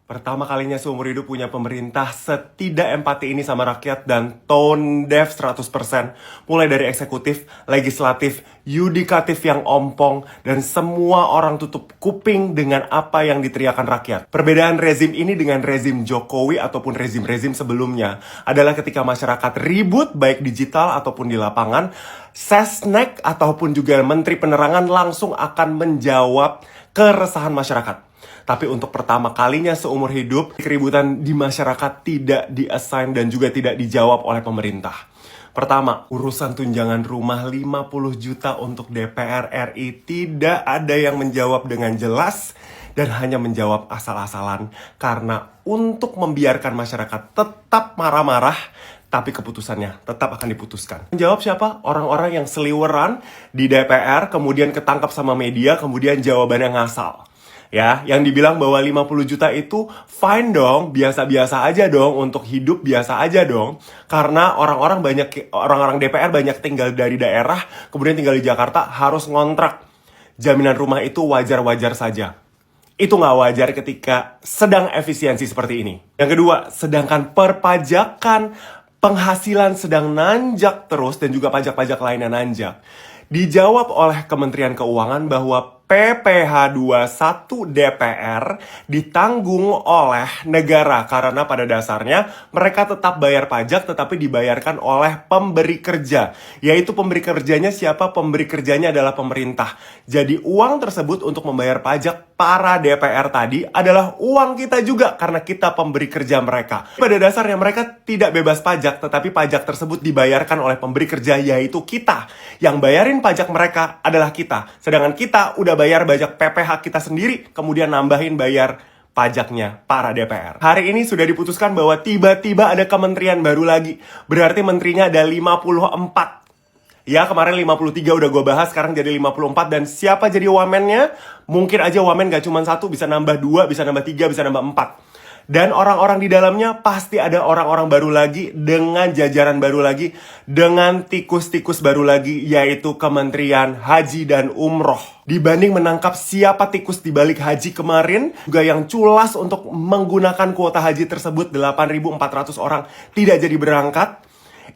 Pertama kalinya seumur hidup punya pemerintah setidak empati ini sama rakyat dan tone deaf 100%. Mulai dari eksekutif, legislatif, yudikatif yang ompong, dan semua orang tutup kuping dengan apa yang diteriakan rakyat. Perbedaan rezim ini dengan rezim Jokowi ataupun rezim-rezim sebelumnya adalah ketika masyarakat ribut baik digital ataupun di lapangan, Sesnek ataupun juga Menteri Penerangan langsung akan menjawab keresahan masyarakat. Tapi untuk pertama kalinya seumur hidup, keributan di masyarakat tidak di-assign dan juga tidak dijawab oleh pemerintah. Pertama, urusan tunjangan rumah 50 juta untuk DPR RI tidak ada yang menjawab dengan jelas dan hanya menjawab asal-asalan karena untuk membiarkan masyarakat tetap marah-marah, tapi keputusannya tetap akan diputuskan. Menjawab siapa? Orang-orang yang seliweran di DPR, kemudian ketangkap sama media, kemudian jawabannya ngasal. Ya, yang dibilang bahwa 50 juta itu fine dong, biasa-biasa aja dong, untuk hidup biasa aja dong. Karena orang-orang DPR banyak tinggal dari daerah, kemudian tinggal di Jakarta, harus ngontrak. Jaminan rumah itu wajar-wajar saja. Itu nggak wajar ketika sedang efisiensi seperti ini. Yang kedua, sedangkan perpajakan penghasilan sedang nanjak terus dan juga pajak-pajak lainnya nanjak. Dijawab oleh Kementerian Keuangan bahwa PPh 21 DPR ditanggung oleh negara karena pada dasarnya mereka tetap bayar pajak tetapi dibayarkan oleh pemberi kerja. Yaitu pemberi kerjanya siapa? Pemberi kerjanya adalah pemerintah. Jadi uang tersebut untuk membayar pajak para DPR tadi adalah uang kita juga karena kita pemberi kerja mereka. Pada dasarnya mereka tidak bebas pajak tetapi pajak tersebut dibayarkan oleh pemberi kerja yaitu kita. Yang bayarin pajak mereka adalah kita. Sedangkan kita udah bayar pajak PPh kita sendiri, kemudian nambahin bayar pajaknya para DPR. Hari ini sudah diputuskan bahwa tiba-tiba ada kementerian baru lagi. Berarti menterinya ada 54. Ya, kemarin 53 udah gue bahas, sekarang jadi 54. Dan siapa jadi wamennya? Mungkin aja wamen gak cuma satu, bisa nambah 2, bisa nambah 3, bisa nambah 4. Dan orang-orang di dalamnya pasti ada orang-orang baru lagi, dengan jajaran baru lagi, dengan tikus-tikus baru lagi, yaitu Kementerian Haji dan Umroh. Dibanding menangkap siapa tikus di balik haji kemarin, juga yang culas untuk menggunakan kuota haji tersebut 8.400 orang tidak jadi berangkat,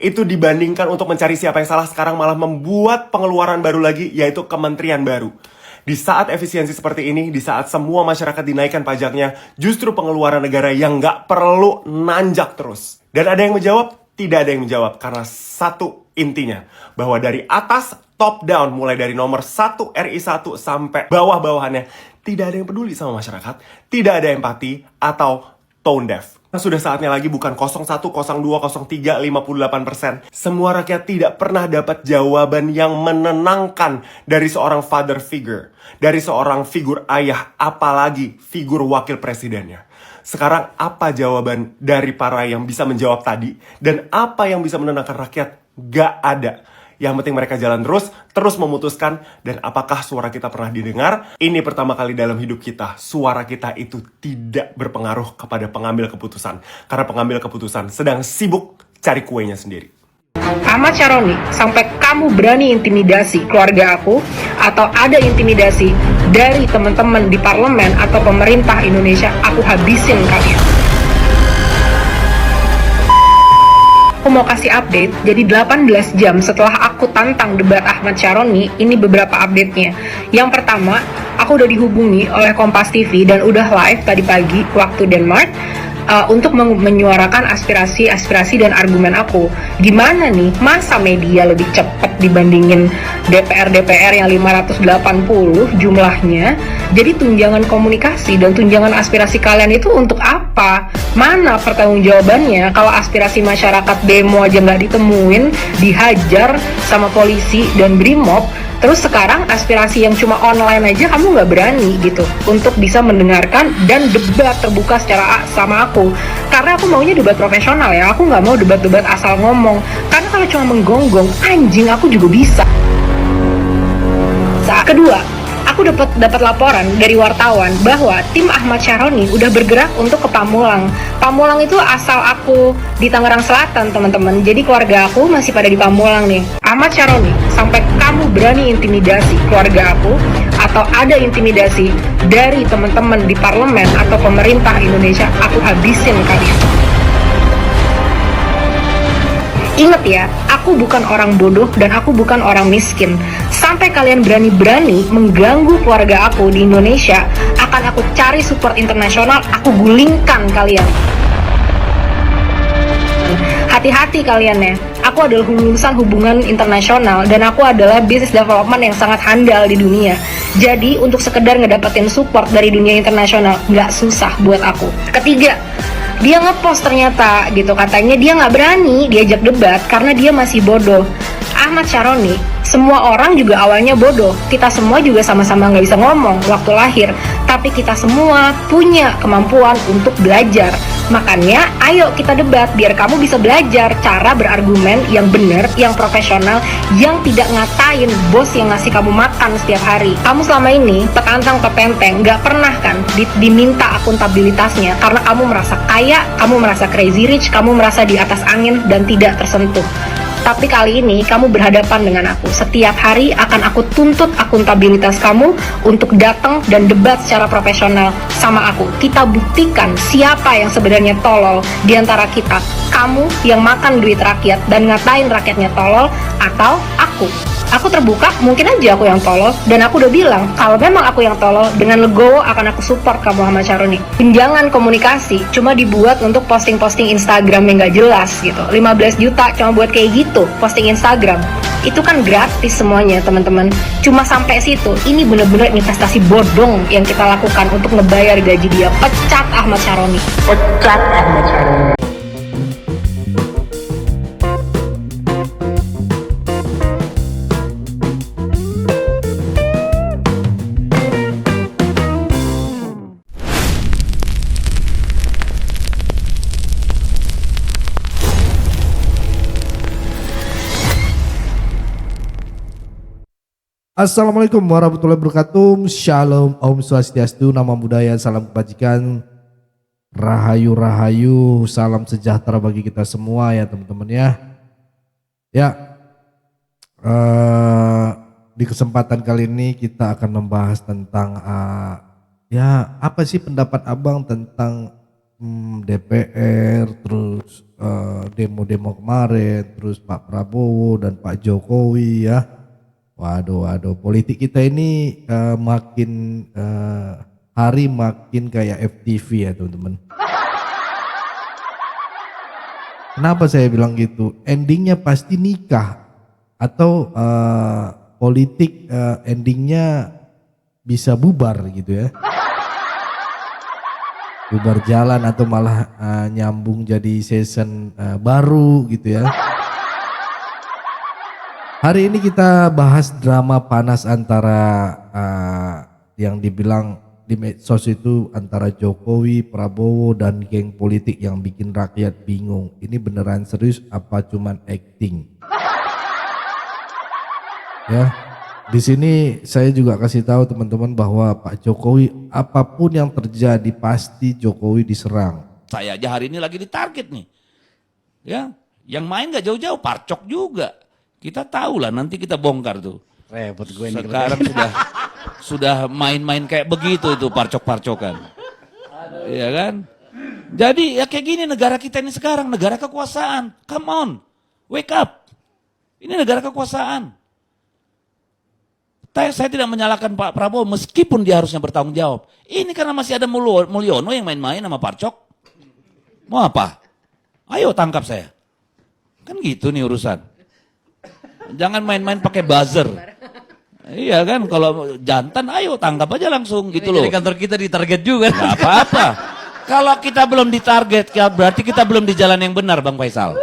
itu dibandingkan untuk mencari siapa yang salah sekarang malah membuat pengeluaran baru lagi, yaitu kementerian baru. Di saat efisiensi seperti ini, di saat semua masyarakat dinaikkan pajaknya, justru pengeluaran negara yang nggak perlu nanjak terus. Dan ada yang menjawab? Tidak ada yang menjawab. Karena satu intinya, bahwa dari atas, top down, mulai dari nomor 1 RI1 sampai bawah-bawahannya, tidak ada yang peduli sama masyarakat, tidak ada empati, atau tone deaf. Sudah saatnya lagi bukan 01, 02, 03, 58%. Semua rakyat tidak pernah dapat jawaban yang menenangkan dari seorang father figure. Dari seorang figur ayah, apalagi figur wakil presidennya. Sekarang apa jawaban dari para yang bisa menjawab tadi? Dan apa yang bisa menenangkan rakyat? Gak ada. Yang penting mereka jalan terus memutuskan. Dan apakah suara kita pernah didengar? Ini pertama kali dalam hidup kita, suara kita itu tidak berpengaruh kepada pengambil keputusan. Karena pengambil keputusan sedang sibuk cari kuenya sendiri. Ahmad Syaroni, sampai kamu berani intimidasi keluarga aku, atau ada intimidasi dari teman-teman di parlemen atau pemerintah Indonesia, aku habisin kalian. Aku mau kasih update, jadi 18 jam setelah aku tantang debat Ahmad Syaroni, ini beberapa update-nya. Yang pertama, aku udah dihubungi oleh Kompas TV dan udah live tadi pagi waktu Denmark untuk menyuarakan aspirasi dan argumen aku. Gimana nih, masa media lebih cepat dibandingin DPR yang 580 jumlahnya? Jadi tunjangan komunikasi dan tunjangan aspirasi kalian itu untuk apa? Mana pertanggungjawabannya kalau aspirasi masyarakat demo aja nggak ditemuin, dihajar sama polisi dan BRIMOB? Terus sekarang aspirasi yang cuma online aja kamu nggak berani gitu untuk bisa mendengarkan dan debat terbuka secara sama aku. Karena aku maunya debat profesional ya, aku nggak mau debat-debat asal ngomong. Karena kalau cuma menggonggong, anjing aku juga bisa. Saat kedua, aku dapat laporan dari wartawan bahwa tim Ahmad Syaroni udah bergerak untuk ke Pamulang. Pamulang itu asal aku di Tangerang Selatan, teman-teman. Jadi keluarga aku masih pada di Pamulang nih. Ahmad Syaroni, sampai kamu berani intimidasi keluarga aku atau ada intimidasi dari teman-teman di parlemen atau pemerintah Indonesia, aku habisin kalian. Ingat ya, aku bukan orang bodoh dan aku bukan orang miskin. Sampai kalian berani-berani mengganggu keluarga aku di Indonesia, akan aku cari support internasional, aku gulingkan kalian. Hati-hati kalian ya, aku adalah lulusan hubungan internasional dan aku adalah business development yang sangat handal di dunia. Jadi untuk sekedar ngedapetin support dari dunia internasional nggak susah buat aku. Ketiga, dia ngepost ternyata gitu, katanya dia nggak berani diajak debat karena dia masih bodoh. Ahmad Syaroni, semua orang juga awalnya bodoh. Kita semua juga sama-sama nggak bisa ngomong waktu lahir, tapi kita semua punya kemampuan untuk belajar. Makanya ayo kita debat biar kamu bisa belajar cara berargumen yang benar, yang profesional, yang tidak ngatain bos yang ngasih kamu makan setiap hari. Kamu selama ini petantang pepenteng nggak pernah kan diminta akuntabilitasnya karena kamu merasa kaya, kamu merasa crazy rich, kamu merasa di atas angin dan tidak tersentuh. Tapi kali ini kamu berhadapan dengan aku. Setiap hari akan aku tuntut akuntabilitas kamu untuk datang dan debat secara profesional sama aku. Kita buktikan siapa yang sebenarnya tolol di antara kita. Kamu yang makan duit rakyat dan ngatain rakyatnya tolol, atau aku. Aku terbuka, mungkin aja aku yang tolol, dan aku udah bilang kalau memang aku yang tolol, dengan legowo akan aku support kamu Ahmad Syaroni. Jangan komunikasi cuma dibuat untuk posting-posting Instagram yang gak jelas gitu. 15 juta cuma buat kayak gitu posting Instagram. Itu kan gratis semuanya teman-teman. Cuma sampai situ. Ini bener-bener investasi bodong yang kita lakukan untuk ngebayar gaji dia. Pecat Ahmad Syaroni. Pecat Ahmad Syaroni. Assalamualaikum warahmatullahi wabarakatuh. Shalom, Om Swastiastu, Namo Buddhaya, salam kebajikan, rahayu, salam sejahtera bagi kita semua ya teman-teman ya. Ya, di kesempatan kali ini kita akan membahas tentang ya apa sih pendapat abang tentang DPR, terus demo-demo kemarin, terus Pak Prabowo dan Pak Jokowi ya. Waduh, politik kita ini makin hari makin kayak FTV ya teman-teman. Kenapa saya bilang gitu? Endingnya pasti nikah atau politik endingnya bisa bubar gitu ya. Bubar jalan atau malah nyambung jadi season baru gitu ya. Hari ini kita bahas drama panas antara yang dibilang di medsos itu antara Jokowi, Prabowo dan geng politik yang bikin rakyat bingung. Ini beneran serius apa cuman acting? Ya, di sini saya juga kasih tahu teman-teman bahwa Pak Jokowi apapun yang terjadi pasti Jokowi diserang. Saya aja hari ini lagi ditarget nih, ya, yang main gak jauh-jauh, Parcok juga. Kita tahu lah, nanti kita bongkar tuh. Repot gue ini. Sekarang sudah main-main kayak begitu itu parcok-parcokan. Iya kan? Jadi ya kayak gini negara kita ini sekarang, negara kekuasaan. Come on, wake up. Ini negara kekuasaan. Saya tidak menyalahkan Pak Prabowo meskipun dia harusnya bertanggung jawab. Ini karena masih ada Mulyono yang main-main sama Parcok. Mau apa? Ayo tangkap saya. Kan gitu nih urusan. Jangan main-main pakai buzzer. Iya kan, kalau jantan ayo tangkap aja langsung gitu loh. Jadi kantor kita ditarget juga. Gak apa-apa. Kalau kita belum ditarget, berarti kita belum di jalan yang benar Bang Faisal.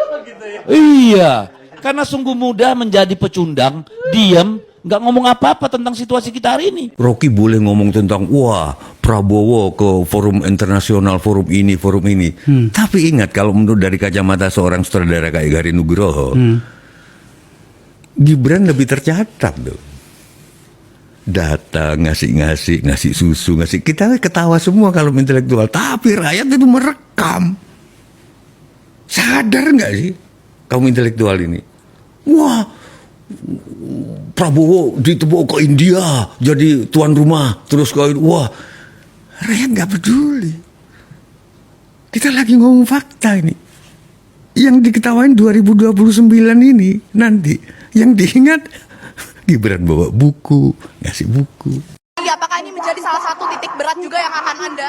Iya, karena sungguh mudah menjadi pecundang, diam, nggak ngomong apa-apa tentang situasi kita hari ini. Rocky boleh ngomong tentang wah Prabowo ke forum internasional, forum ini. Tapi ingat kalau menurut dari kacamata seorang sutradara kayak Garin Nugroho, Gibran lebih tercatat tuh. Data ngasih susu, kita ketawa semua kalau intelektual, tapi rakyat itu merekam. Sadar nggak sih kaum intelektual ini? Wah, Prabowo dibawa ke India jadi tuan rumah, terus wah, rakyat nggak peduli. Kita lagi ngomong fakta ini. Yang diketawain 2029 ini nanti, yang diingat Gibran bawa buku, ngasih buku. Apakah ini menjadi salah satu titik berat juga yang akan Anda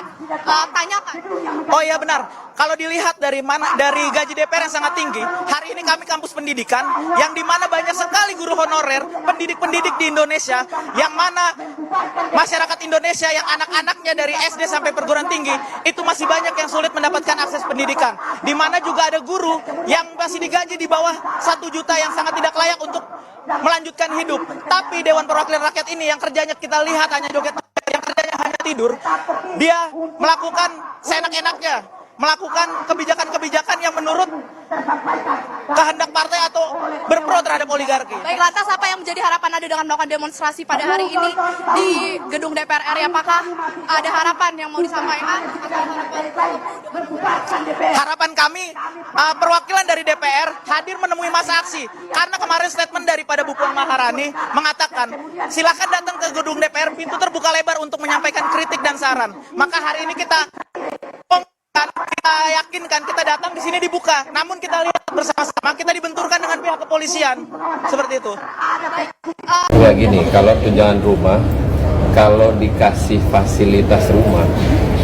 tanyakan? Oh iya benar. Kalau dilihat dari gaji DPR yang sangat tinggi, hari ini kami kampus pendidikan yang dimana banyak sekali guru honorer, pendidik-pendidik di Indonesia, yang mana masyarakat Indonesia yang anak-anaknya dari SD sampai perguruan tinggi itu masih banyak yang sulit mendapatkan akses pendidikan. Di mana juga ada guru yang masih digaji di bawah 1 juta yang sangat tidak layak untuk melanjutkan hidup. Tapi Dewan Perwakilan Rakyat ini yang kerjanya kita lihat hanya joget, yang kerjanya hanya tidur, dia melakukan seenak-enaknya, melakukan kebijakan-kebijakan yang menurut kehendak partai atau berpro terhadap oligarki. Baik, lantas apa yang menjadi harapan Anda dengan melakukan demonstrasi pada hari ini di gedung DPR RI? Apakah ada harapan yang mau disampaikan? Harapan kami, perwakilan dari DPR hadir menemui masa aksi. Karena kemarin statement daripada Bu Puan Maharani mengatakan, silakan datang ke gedung DPR, pintu terbuka lebar untuk menyampaikan kritik dan saran. Maka hari ini kita yakinkan, kita datang di sini dibuka. Namun kita lihat bersama-sama, kita dibenturkan dengan pihak kepolisian. Seperti itu. Enggak gini, kalau tunjangan rumah, kalau dikasih fasilitas rumah,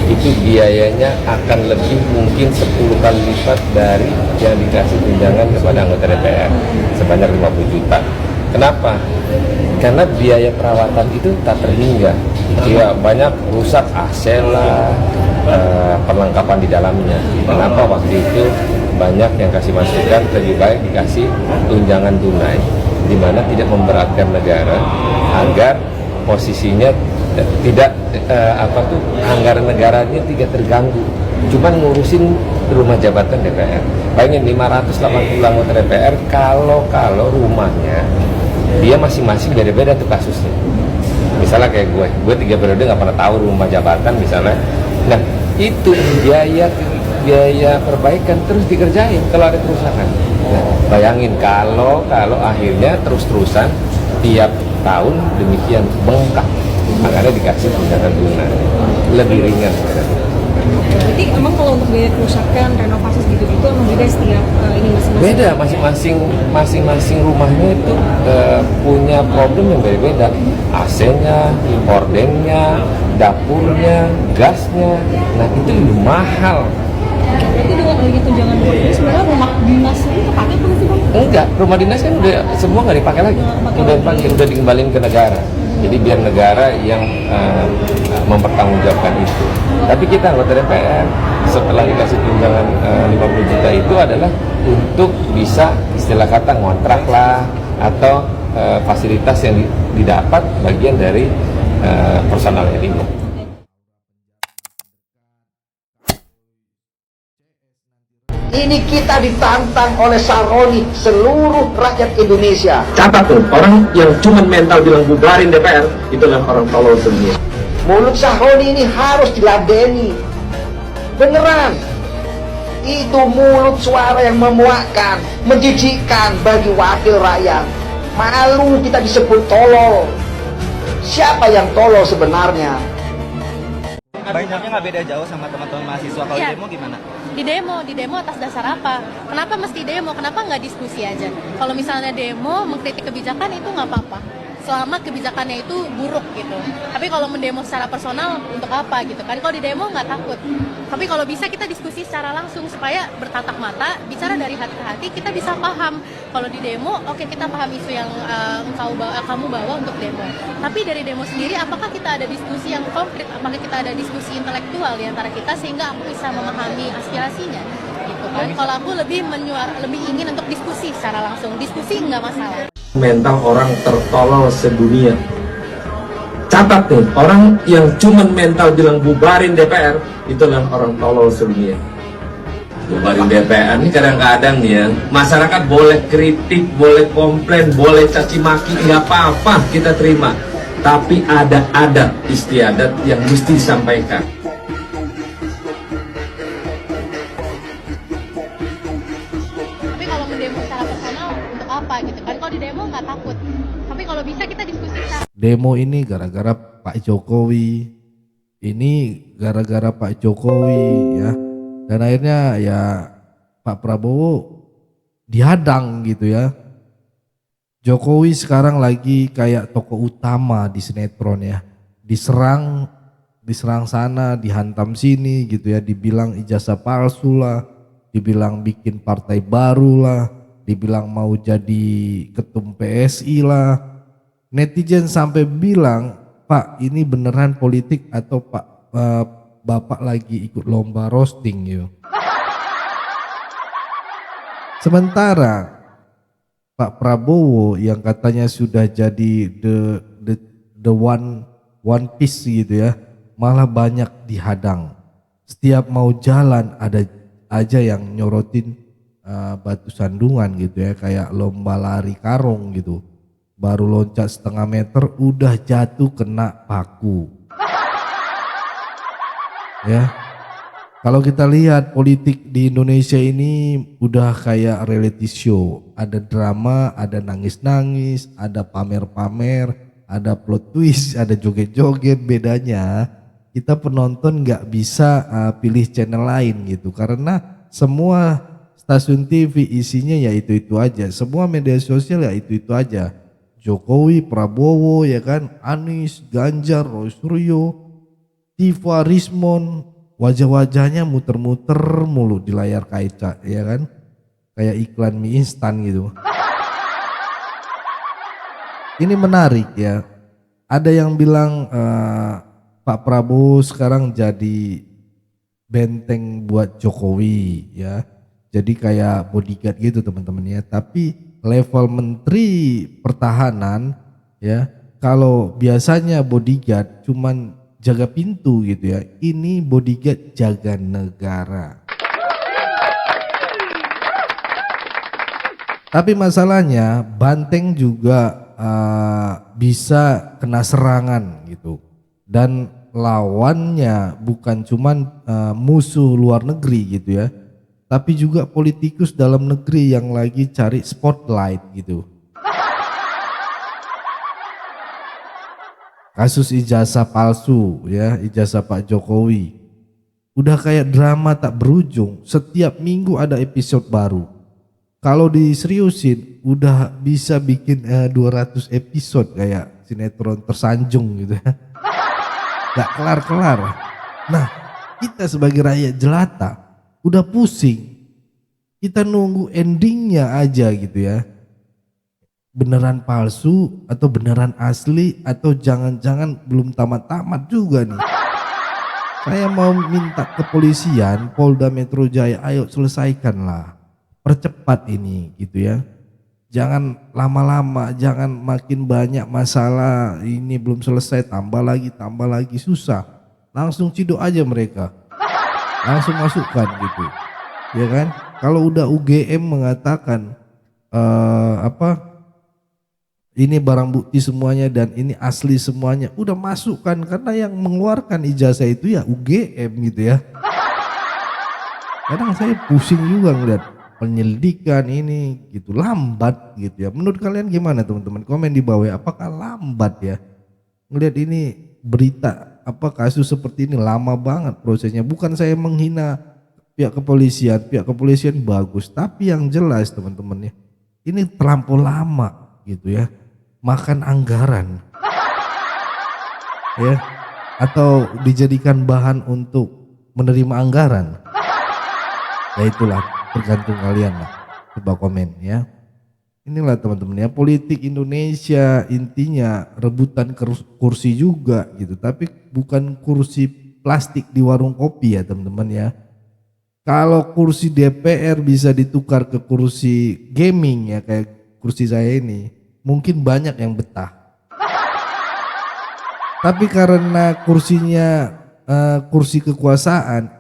itu biayanya akan lebih mungkin 10 kali lipat dari yang dikasih tunjangan kepada anggota DPR, sebanyak 50 juta. Kenapa? Karena biaya perawatan itu tak terhingga. Ya, banyak rusak AC lah, perlengkapan di dalamnya. Kenapa waktu itu banyak yang kasih masukan lebih baik dikasih tunjangan tunai, di mana tidak memberatkan negara agar posisinya tidak anggaran negaranya tidak terganggu. Cuman ngurusin rumah jabatan DPR. Bayangin 580 anggota DPR, kalau rumahnya dia masing-masing beda-beda tuh kasusnya. Misalnya kayak gue 3 periode nggak pernah tahu rumah jabatan misalnya. Nah itu biaya perbaikan terus dikerjain kalau ada kerusakan. Nah, bayangin kalau akhirnya terus-terusan tiap tahun demikian bengkak, makanya dikasih tunjangan tunai lebih ringan. Berarti emang kalau untuk biaya kerusakan, renovasi gitu-gitu emang beda setiap ini masing-masing? Beda, masing-masing rumahnya itu punya problem yang beda-beda. AC-nya, hordengnya, dapurnya, gasnya, nah itu lebih mahal. Berarti dengan adanya tunjangan rumah ini sebenarnya rumah dinas itu kepake apa sih Bang? Enggak, rumah dinas kan udah semua nggak dipakai lagi, udah dikembaliin ke negara. Jadi biar negara yang mempertanggungjawabkan itu. Tapi kita anggota DPR setelah dikasih tunjangan 50 juta itu adalah untuk bisa istilah kata ngontrak lah atau fasilitas yang didapat bagian dari personalnya ini. Ini kita ditantang oleh Saroni seluruh rakyat Indonesia. Catat tuh, orang yang cuma mental bilang bubarin DPR, itu adalah orang tolol sebenarnya. Mulut Saroni ini harus diladeni. Beneran. Itu mulut suara yang memuakkan, menjijikkan bagi wakil rakyat. Malu kita disebut tolol. Siapa yang tolol sebenarnya? Banyaknya nggak beda jauh sama teman-teman mahasiswa. Kalau Ya. demo gimana? Di demo atas dasar apa? Kenapa mesti demo? Kenapa nggak diskusi aja? Kalau misalnya demo mengkritik kebijakan itu nggak apa-apa, selama kebijakannya itu buruk gitu. Tapi kalau mendemo secara personal untuk apa gitu kan? Kalau di demo nggak takut. Tapi kalau bisa kita diskusi secara langsung supaya bertatap mata, bicara dari hati ke hati, kita bisa paham. Kalau di demo, oke, kita paham isu yang kamu bawa untuk demo. Tapi dari demo sendiri, apakah kita ada diskusi yang konkret? Apakah kita ada diskusi intelektual di antara kita sehingga aku bisa memahami aspirasinya? Gitu kan? Kalau aku lebih ingin untuk diskusi secara langsung. Diskusi nggak masalah. Mental orang tertolol sedunia. Catat nih, orang yang cuma mental bilang bubarin DPR, itu adalah orang tolol sedunia. Bubarin DPR ini kadang-kadang nih ya, masyarakat boleh kritik, boleh komplain, boleh caci maki, nggak apa-apa kita terima. Tapi ada adat istiadat yang mesti disampaikan. Tapi kalau mendemo secara personal untuk apa gitu kan? Kalau di demo nggak takut. Tapi kalau bisa kita diskusi secara Demo ini gara-gara Pak Jokowi, ini gara-gara Pak Jokowi ya, dan akhirnya ya Pak Prabowo dihadang gitu ya. Jokowi sekarang lagi kayak tokoh utama di sinetron ya, diserang sana, dihantam sini gitu ya, dibilang ijazah palsu lah, dibilang bikin partai baru lah, dibilang mau jadi ketum PSI lah. Netizen sampai bilang, Pak ini beneran politik atau Pak Bapak lagi ikut lomba roasting yuk. Sementara Pak Prabowo yang katanya sudah jadi the one piece gitu ya, malah banyak dihadang. Setiap mau jalan ada aja yang nyorotin batu sandungan gitu ya, kayak lomba lari karung gitu. Baru loncat setengah meter udah jatuh kena paku. Ya. Kalau kita lihat politik di Indonesia ini udah kayak reality show. Ada drama, ada nangis-nangis, ada pamer-pamer, ada plot twist, ada joget-joget. Bedanya kita penonton nggak bisa pilih channel lain gitu. Karena semua stasiun TV isinya ya itu-itu aja. Semua media sosial ya itu-itu aja. Jokowi, Prabowo ya kan, Anies, Ganjar, Roy Suryo, Tifa, Rismon, wajah-wajahnya muter-muter mulu di layar kaca ya kan, kayak iklan mie instan gitu. Ini menarik ya, ada yang bilang Pak Prabowo sekarang jadi benteng buat Jokowi ya, jadi kayak bodyguard gitu teman-teman ya. Tapi level menteri pertahanan ya, kalau biasanya bodyguard cuman jaga pintu gitu ya, ini bodyguard jaga negara. Tapi masalahnya banteng juga bisa kena serangan gitu, dan lawannya bukan cuman musuh luar negeri gitu ya, tapi juga politikus dalam negeri yang lagi cari spotlight gitu. Kasus ijazah palsu ya, ijazah Pak Jokowi. Udah kayak drama tak berujung, setiap minggu ada episode baru. Kalau diseriusin udah bisa bikin 200 episode kayak sinetron tersanjung gitu ya. Gak kelar-kelar. Nah, kita sebagai rakyat jelata udah pusing. Kita nunggu endingnya aja gitu ya. Beneran palsu atau beneran asli, atau jangan-jangan belum tamat-tamat juga nih. Saya mau minta kepolisian Polda Metro Jaya, ayo selesaikanlah, percepat ini gitu ya. Jangan lama-lama, jangan makin banyak masalah, ini belum selesai tambah lagi susah. Langsung ciduk aja mereka, langsung masukkan gitu ya kan. Kalau udah UGM mengatakan ini barang bukti semuanya dan ini asli semuanya, udah masukkan, karena yang mengeluarkan ijazah itu ya UGM gitu ya. Kadang saya pusing juga ngeliat penyelidikan ini gitu, lambat gitu ya. Menurut kalian gimana teman-teman? Komen di bawah ya, apakah lambat ya? Ngeliat ini berita kasus seperti ini lama banget prosesnya. Bukan saya menghina pihak kepolisian bagus, tapi yang jelas teman-teman ya, ini terlampau lama gitu ya. Makan anggaran ya, atau dijadikan bahan untuk menerima anggaran ya, itulah tergantung kalian lah, coba komen ya. Inilah teman-teman ya, politik Indonesia intinya rebutan kursi juga gitu, tapi bukan kursi plastik di warung kopi ya teman-teman ya. Kalau kursi DPR bisa ditukar ke kursi gaming ya, kayak kursi saya ini, mungkin banyak yang betah. Tapi karena kursinya kursi kekuasaan,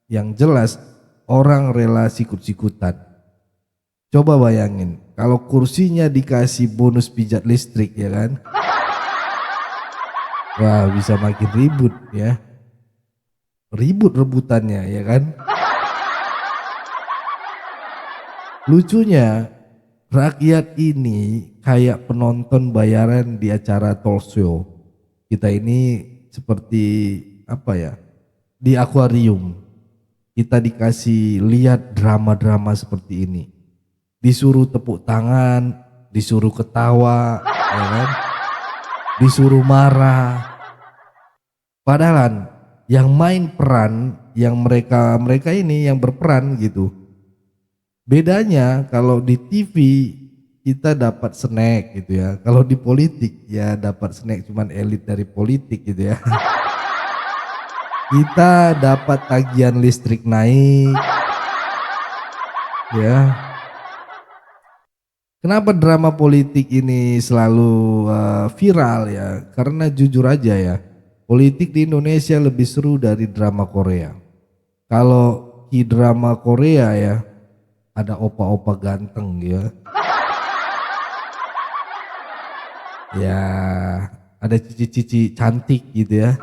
yang jelas orang rela sikut-sikutan. Coba bayangin kalau kursinya dikasih bonus pijat listrik ya kan. Wah, bisa makin ribut ya. Ribut rebutannya ya kan. Lucunya rakyat ini kayak penonton bayaran di acara talk show. Kita ini seperti apa ya, di akuarium. Kita dikasih lihat drama-drama seperti ini. Disuruh tepuk tangan, disuruh ketawa, ya kan? Disuruh marah. Padahal yang main peran, yang mereka ini yang berperan gitu. Bedanya kalau di TV kita dapat snack gitu ya. Kalau di politik ya dapat snack cuman elit dari politik gitu ya. Kita dapat tagihan listrik naik. Ya. Kenapa drama politik ini selalu viral ya? Karena jujur aja ya, politik di Indonesia lebih seru dari drama Korea. Kalau di drama Korea ya, ada opa-opa ganteng ya. Ya, ada cici-cici cantik gitu ya.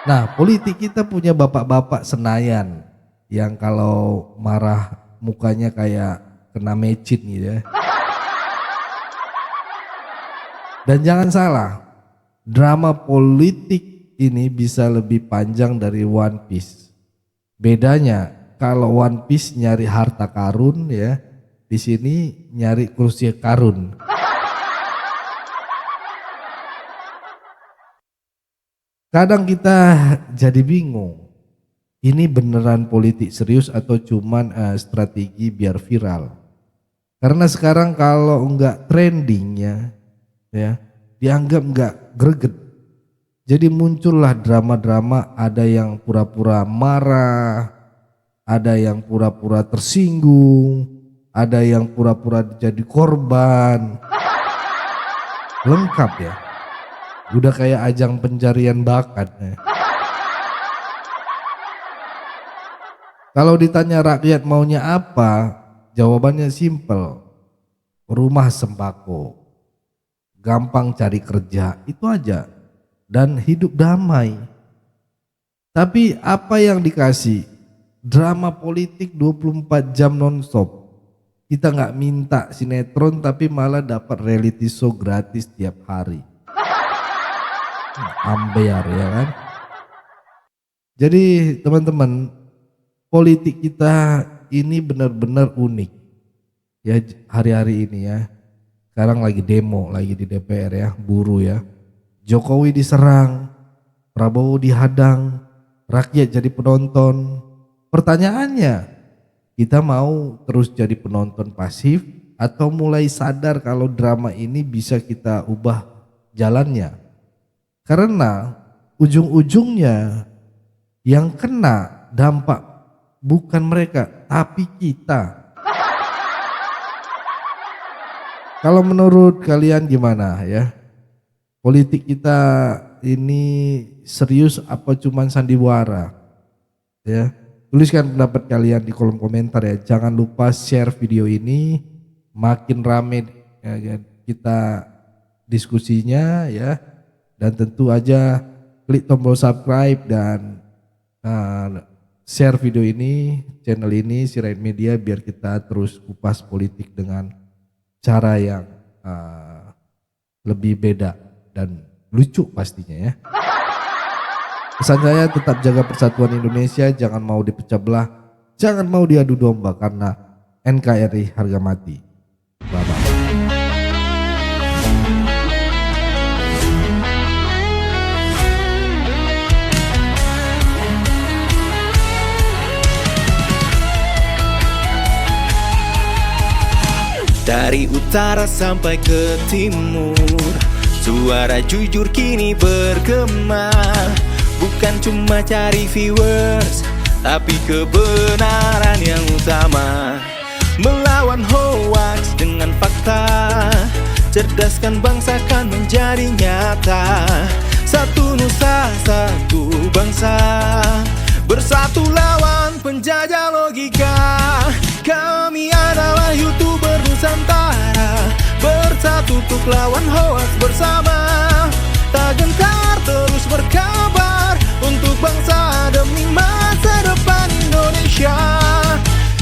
Nah, politik kita punya bapak-bapak Senayan yang kalau marah mukanya kayak kena mecin gitu ya. Dan jangan salah, drama politik ini bisa lebih panjang dari One Piece. Bedanya kalau One Piece nyari harta karun ya, di sini nyari kursi karun. Kadang kita jadi bingung, ini beneran politik serius atau cuman strategi biar viral? Karena sekarang kalau enggak trendingnya ya, dianggap enggak greget. Jadi muncullah drama-drama, ada yang pura-pura marah, ada yang pura-pura tersinggung, ada yang pura-pura jadi korban. Lengkap ya. Udah kayak ajang pencarian bakat ya. Kalau ditanya rakyat maunya apa, jawabannya simpel. Rumah sembako, gampang cari kerja, itu aja. Dan hidup damai. Tapi apa yang dikasih? Drama politik 24 jam nonstop. Kita nggak minta sinetron tapi malah dapat reality show gratis tiap hari. Ambiar ya kan. Jadi teman-teman, politik kita ini benar-benar unik ya hari-hari ini ya. Sekarang lagi demo lagi di DPR ya, buruh ya. Jokowi diserang, Prabowo dihadang, rakyat jadi penonton. Pertanyaannya, kita mau terus jadi penonton pasif atau mulai sadar kalau drama ini bisa kita ubah jalannya? Karena ujung-ujungnya yang kena dampak bukan mereka, tapi kita. Kalau menurut kalian gimana ya? Politik kita ini serius apa cuman sandiwara? Ya, tuliskan pendapat kalian di kolom komentar ya. Jangan lupa share video ini, makin rame ya, kita diskusinya ya. Dan tentu aja klik tombol subscribe dan share video ini, channel ini, Sirait Media, biar kita terus kupas politik dengan cara yang lebih beda dan lucu pastinya ya. Pesan saya, tetap jaga persatuan Indonesia, jangan mau dipecah belah, jangan mau diadu domba, karena NKRI harga mati. Bye-bye. Dari utara sampai ke timur, suara jujur kini bergema. Bukan cuma cari viewers, tapi kebenaran yang utama. Melawan hoax dengan fakta, cerdaskan bangsa kan menjadi nyata. Satu nusa, satu bangsa, bersatu lawan penjajah logika. Kami adalah YouTuber Nusantara, bersatu untuk lawan hoax bersama. Tak gentar terus berkabar untuk bangsa demi masa depan Indonesia.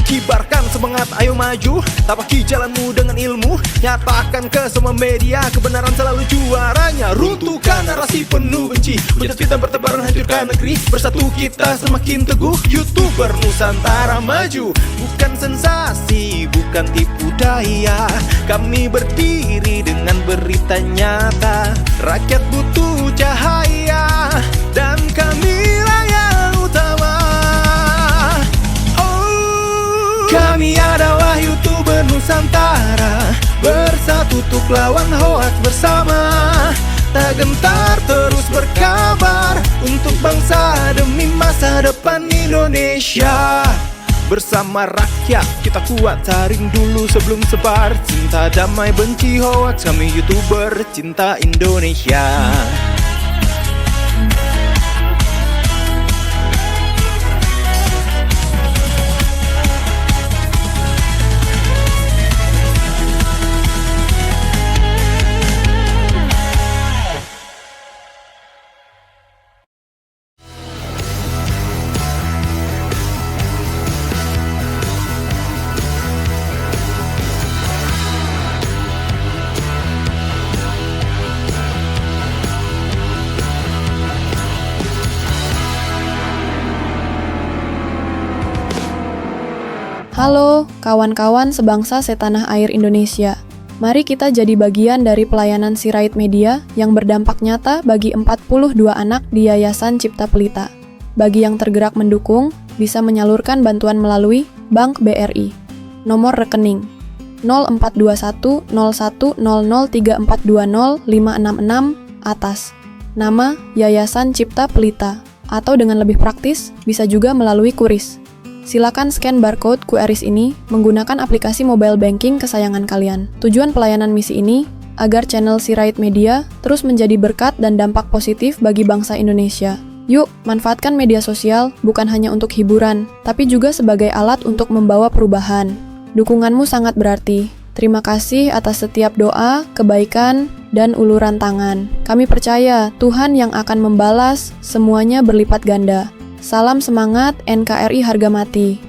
Kibarkan semangat, ayo maju maju. Tapaki jalanmu dengan ilmu, nyatakan ke semua media, kebenaran selalu juaranya. Runtuhkan narasi penuh benci, hujat fitnah bertebaran hancurkan negeri. Bersatu kita semakin teguh, YouTuber Nusantara maju. Bukan sensasi, bukan tipu daya, kami berdiri dengan berita nyata. Rakyat butuh cahaya, dan kamilah yang utama. Oh, kami adalah YouTuber Nusantara, bersatu untuk lawan hoax bersama. Tak gentar terus berkabar untuk bangsa demi masa depan Indonesia. Bersama rakyat kita kuat, saring dulu sebelum sebar. Cinta damai benci hoax, kami YouTuber cinta Indonesia. Halo, kawan-kawan sebangsa setanah air Indonesia. Mari kita jadi bagian dari pelayanan Sirait Media yang berdampak nyata bagi 42 anak di Yayasan Cipta Pelita. Bagi yang tergerak mendukung, bisa menyalurkan bantuan melalui Bank BRI. Nomor rekening 0421 0100 3420 566 atas nama Yayasan Cipta Pelita, atau dengan lebih praktis, bisa juga melalui QRIS. Silakan scan barcode QRIS ini menggunakan aplikasi mobile banking kesayangan kalian. Tujuan pelayanan misi ini agar channel Sirait Media terus menjadi berkat dan dampak positif bagi bangsa Indonesia. Yuk, manfaatkan media sosial bukan hanya untuk hiburan, tapi juga sebagai alat untuk membawa perubahan. Dukunganmu sangat berarti. Terima kasih atas setiap doa, kebaikan, dan uluran tangan. Kami percaya Tuhan yang akan membalas semuanya berlipat ganda. Salam semangat NKRI harga mati.